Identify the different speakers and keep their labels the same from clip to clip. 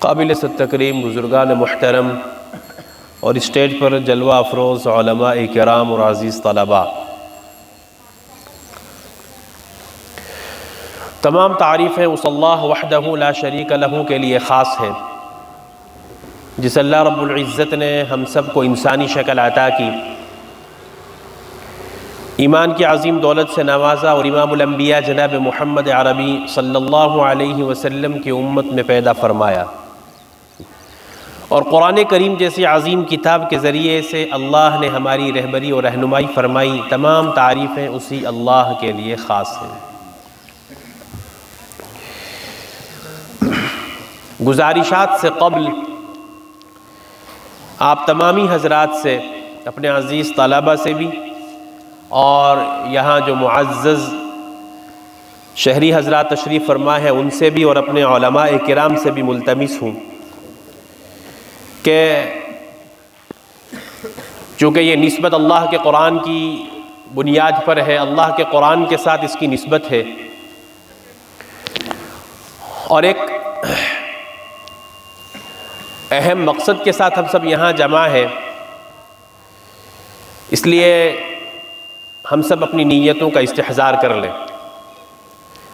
Speaker 1: قابل تکریم بزرگان محترم اور اسٹیج پر جلوہ افروز علماء کرام اور عزیز طلباء، تمام تعریفیں اس اللہ وحدہ لا شریک لہ کے لیے خاص ہیں، جس اللہ رب العزت نے ہم سب کو انسانی شکل عطا کی، ایمان کی عظیم دولت سے نوازا اور امام الانبیاء جناب محمد عربی صلی اللہ علیہ وسلم کی امت میں پیدا فرمایا، اور قرآن کریم جیسی عظیم کتاب کے ذریعے سے اللہ نے ہماری رہبری اور رہنمائی فرمائی۔ تمام تعریفیں اسی اللہ کے لیے خاص ہیں۔ گزارشات سے قبل آپ تمامی حضرات سے، اپنے عزیز طلباء سے بھی اور یہاں جو معزز شہری حضرات تشریف فرما ہے ان سے بھی، اور اپنے علماء کرام سے بھی ملتمس ہوں کہ چونکہ یہ نسبت اللہ کے قرآن کی بنیاد پر ہے، اللہ کے قرآن کے ساتھ اس کی نسبت ہے، اور ایک اہم مقصد کے ساتھ ہم سب یہاں جمع ہیں، اس لیے ہم سب اپنی نیتوں کا استحضار کر لیں،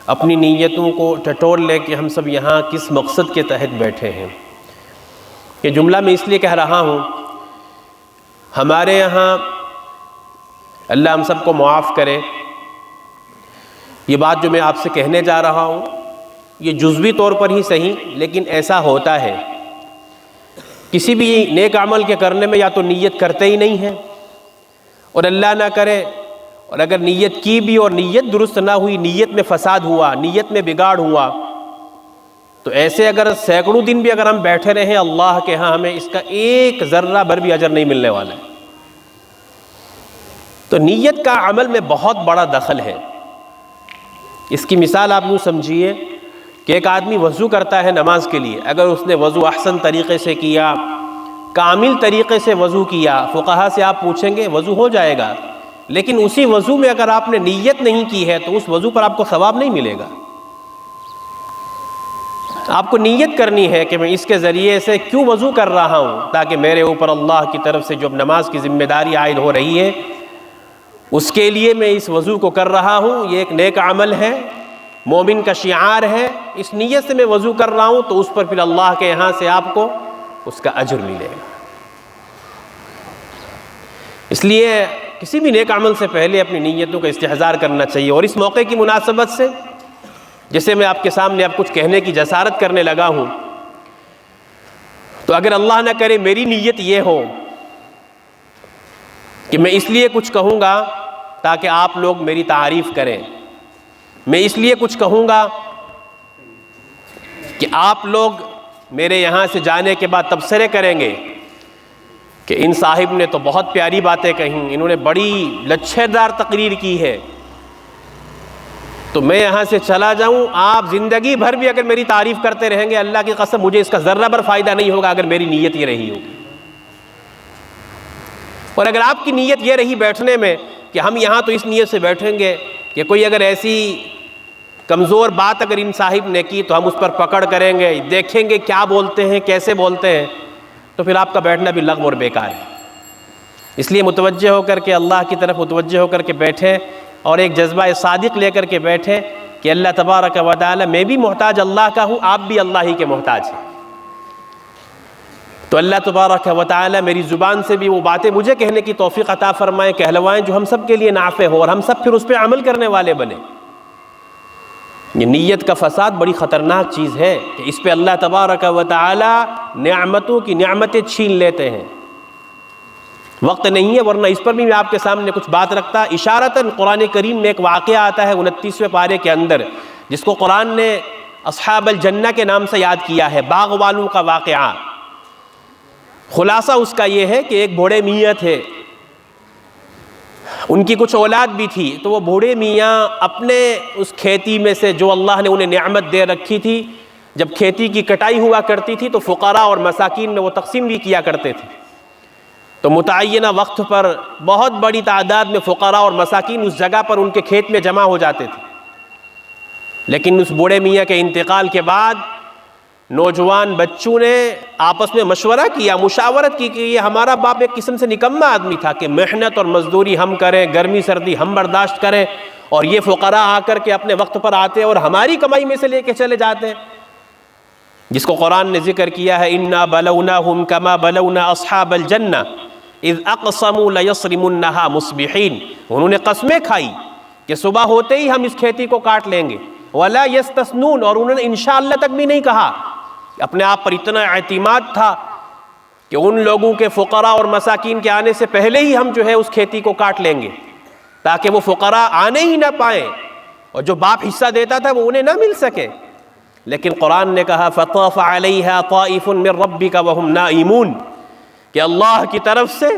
Speaker 1: اپنی نیتوں کو ٹٹول لیں کہ ہم سب یہاں کس مقصد کے تحت بیٹھے ہیں۔ یہ جملہ میں اس لیے کہہ رہا ہوں، ہمارے یہاں اللہ ہم سب کو معاف کرے، یہ بات جو میں آپ سے کہنے جا رہا ہوں یہ جزوی طور پر ہی صحیح، لیکن ایسا ہوتا ہے کسی بھی نیک عمل کے کرنے میں یا تو نیت کرتے ہی نہیں ہیں، اور اللہ نہ کرے، اور اگر نیت کی بھی اور نیت درست نہ ہوئی، نیت میں فساد ہوا، نیت میں بگاڑ ہوا، تو ایسے اگر سینکڑوں دن بھی اگر ہم بیٹھے رہیں اللہ کے ہاں ہمیں اس کا ایک ذرہ بھر بھی اجر نہیں ملنے والا ہے۔ تو نیت کا عمل میں بہت بڑا دخل ہے۔ اس کی مثال آپ یوں سمجھیے کہ ایک آدمی وضو کرتا ہے نماز کے لیے، اگر اس نے وضو احسن طریقے سے کیا، کامل طریقے سے وضو کیا، فقہا سے آپ پوچھیں گے وضو ہو جائے گا، لیکن اسی وضو میں اگر آپ نے نیت نہیں کی ہے تو اس وضو پر آپ کو ثواب نہیں ملے گا۔ آپ کو نیت کرنی ہے کہ میں اس کے ذریعے سے کیوں وضو کر رہا ہوں، تاکہ میرے اوپر اللہ کی طرف سے جو نماز کی ذمہ داری عائد ہو رہی ہے اس کے لیے میں اس وضو کو کر رہا ہوں، یہ ایک نیک عمل ہے، مومن کا شعار ہے، اس نیت سے میں وضو کر رہا ہوں تو اس پر پھر اللہ کے یہاں سے آپ کو اس کا اجر ملے گا۔ اس لیے کسی بھی نیک عمل سے پہلے اپنی نیتوں کا استحضار کرنا چاہیے، اور اس موقع کی مناسبت سے جیسے میں آپ کے سامنے اب کچھ کہنے کی جسارت کرنے لگا ہوں، تو اگر اللہ نہ کرے میری نیت یہ ہو کہ میں اس لیے کچھ کہوں گا تاکہ آپ لوگ میری تعریف کریں، میں اس لیے کچھ کہوں گا کہ آپ لوگ میرے یہاں سے جانے کے بعد تبصرے کریں گے کہ ان صاحب نے تو بہت پیاری باتیں کہیں، انہوں نے بڑی لچھیدار تقریر کی ہے، تو میں یہاں سے چلا جاؤں، آپ زندگی بھر بھی اگر میری تعریف کرتے رہیں گے، اللہ کی قسم مجھے اس کا ذرہ بھر فائدہ نہیں ہوگا اگر میری نیت یہ رہی ہوگی۔ اور اگر آپ کی نیت یہ رہی بیٹھنے میں کہ ہم یہاں تو اس نیت سے بیٹھیں گے کہ کوئی اگر ایسی کمزور بات اگر ان صاحب نے کی تو ہم اس پر پکڑ کریں گے، دیکھیں گے کیا بولتے ہیں، کیسے بولتے ہیں، تو پھر آپ کا بیٹھنا بھی لغو اور بیکار ہے۔ اس لیے متوجہ ہو کر کے اللہ کی طرف متوجہ ہو کر کے بیٹھیں، اور ایک جذبہ صادق لے کر کے بیٹھیں کہ اللہ تبارک و تعالی میں بھی محتاج اللہ کا ہوں، آپ بھی اللہ ہی کے محتاج ہیں، تو اللہ تبارک و تعالی میری زبان سے بھی وہ باتیں مجھے کہنے کی توفیق عطا فرمائیں، کہلوائیں جو ہم سب کے لیے نافع ہو، اور ہم سب پھر اس پہ عمل کرنے والے بنیں۔ یہ نیت کا فساد بڑی خطرناک چیز ہے کہ اس پہ اللہ تبارک و تعالی نعمتوں کی نعمتیں چھین لیتے ہیں۔ وقت نہیں ہے ورنہ اس پر بھی میں آپ کے سامنے کچھ بات رکھتا۔ اشارتاً قرآن کریم میں ایک واقعہ آتا ہے 29ویں پارے کے اندر، جس کو قرآن نے اصحاب الجنہ کے نام سے یاد کیا ہے، باغ والوں کا واقعہ۔ خلاصہ اس کا یہ ہے کہ ایک بوڑھے میاں تھے، ان کی کچھ اولاد بھی تھی، تو وہ بوڑھے میاں اپنے اس کھیتی میں سے جو اللہ نے انہیں نعمت دے رکھی تھی، جب کھیتی کی کٹائی ہوا کرتی تھی تو فقراء اور مساکین میں وہ تقسیم بھی کیا کرتے تھے، تو متعینہ وقت پر بہت بڑی تعداد میں فقراء اور مساکین اس جگہ پر ان کے کھیت میں جمع ہو جاتے تھے۔ لیکن اس بوڑھے میاں کے انتقال کے بعد نوجوان بچوں نے آپس میں مشورہ کیا، مشاورت کی کہ یہ ہمارا باپ ایک قسم سے نکما آدمی تھا کہ محنت اور مزدوری ہم کریں، گرمی سردی ہم برداشت کریں، اور یہ فقراء آ کر کے اپنے وقت پر آتے اور ہماری کمائی میں سے لے کے چلے جاتے ہیں، جس کو قرآن نے ذکر کیا ہے اِنَّا بَلَوْنَاهُمْ كَمَا بَلَوْنَا أَصْحَابَ الْجَنَّةِ إِذْ أَقْسَمُوا لَيَصْرِمُنَّهَا مُصْبِحِينَ، انہوں نے قسمیں کھائی کہ صبح ہوتے ہی ہم اس کھیتی کو کاٹ لیں گے، وَلَا يَسْتَثْنُونَ، اور انہوں نے انشاءاللہ تک بھی نہیں کہا۔ اپنے آپ پر اتنا اعتماد تھا کہ ان لوگوں کے فقراء اور مساکین کے آنے سے پہلے ہی ہم جو ہے اس کھیتی کو کاٹ لیں گے تاکہ وہ فقراء آنے ہی نہ پائیں، اور جو باپ حصہ دیتا تھا وہ انہیں نہ مل سکے۔ لیکن قرآن نے کہا فَطَافَ عَلَيْهَا طَائِفٌ مِّن رَبِّكَ وَهُمْ نَائِمُونَ، کہ اللہ کی طرف سے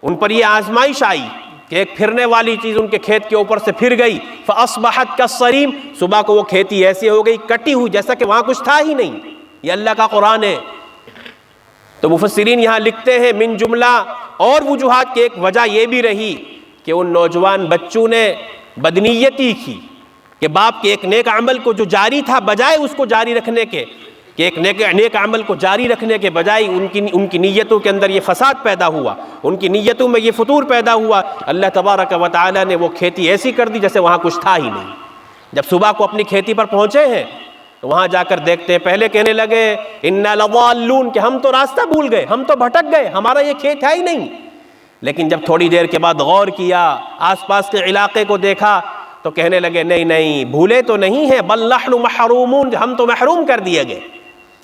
Speaker 1: ان پر یہ آزمائش آئی کہ ایک پھرنے والی چیز ان کے کھیت کے اوپر سے پھر گئی، فَأَصْبَحَتْ كَالصَّرِيمِ، صبح کو وہ کھیتی ایسی ہو گئی کٹی ہوئی جیسا کہ وہاں کچھ تھا ہی نہیں۔ یہ اللہ کا قرآن ہے۔ تو مفسرین یہاں لکھتے ہیں من جملہ اور وجوہات کی ایک وجہ یہ بھی رہی کہ ان نوجوان بچوں نے بدنیتی کی کہ باپ کے ایک نیک عمل کو جو جاری تھا بجائے اس کو جاری رکھنے کے، کہ ایک نیک عمل کو جاری رکھنے کے بجائے ان کی نیتوں کے اندر یہ فساد پیدا ہوا، ان کی نیتوں میں یہ فطور پیدا ہوا۔ اللہ تبارک و تعالی نے وہ کھیتی ایسی کر دی جیسے وہاں کچھ تھا ہی نہیں۔ جب صبح کو اپنی کھیتی پر پہنچے ہیں تو وہاں جا کر دیکھتے ہیں، پہلے کہنے لگے اِنَّا لَضَالُّونَ، کہ ہم تو راستہ بھول گئے، ہم تو بھٹک گئے، ہمارا یہ کھیت ہے ہی نہیں۔ لیکن جب تھوڑی دیر کے بعد غور کیا، آس پاس کے علاقے کو دیکھا، تو کہنے لگے نہیں نہیں، بھولے تو نہیں ہیں، بل نحن محرومون، ہم تو محروم کر دیے گئے،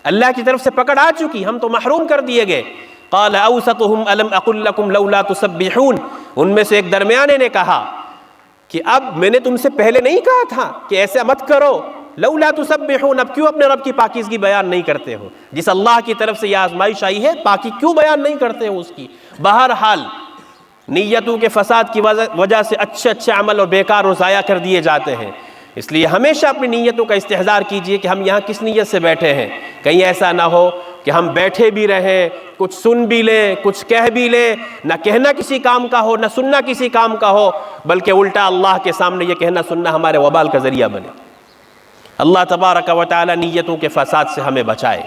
Speaker 1: اللہ کی طرف سے پکڑ آ چکی، ہم تو محروم کر دیے گئے۔ قال اوسطهم الم اقل لكم لولا تسبحون، ان میں سے ایک درمیانے نے کہا کہ اب میں نے تم سے پہلے نہیں کہا تھا کہ ایسا مت کرو، لولا تسبحون، اب کیوں اپنے رب کی پاکیزگی بیان نہیں کرتے ہو؟ جس اللہ کی طرف سے یہ آزمائش آئی ہے پاکی کیوں بیان نہیں کرتے ہو اس کی؟ بہرحال نیتوں کے فساد کی وجہ سے اچھے اچھے عمل اور بیکار و ضائع کر دیے جاتے ہیں۔ اس لیے ہمیشہ اپنی نیتوں کا استحضار کیجئے کہ ہم یہاں کس نیت سے بیٹھے ہیں، کہیں ایسا نہ ہو کہ ہم بیٹھے بھی رہیں، کچھ سن بھی لیں، کچھ کہہ بھی لیں، نہ کہنا کسی کام کا ہو نہ سننا کسی کام کا ہو، بلکہ الٹا اللہ کے سامنے یہ کہنا سننا ہمارے وبال کا ذریعہ بنے۔ اللہ تبارک و تعالی نیتوں کے فساد سے ہمیں بچائے۔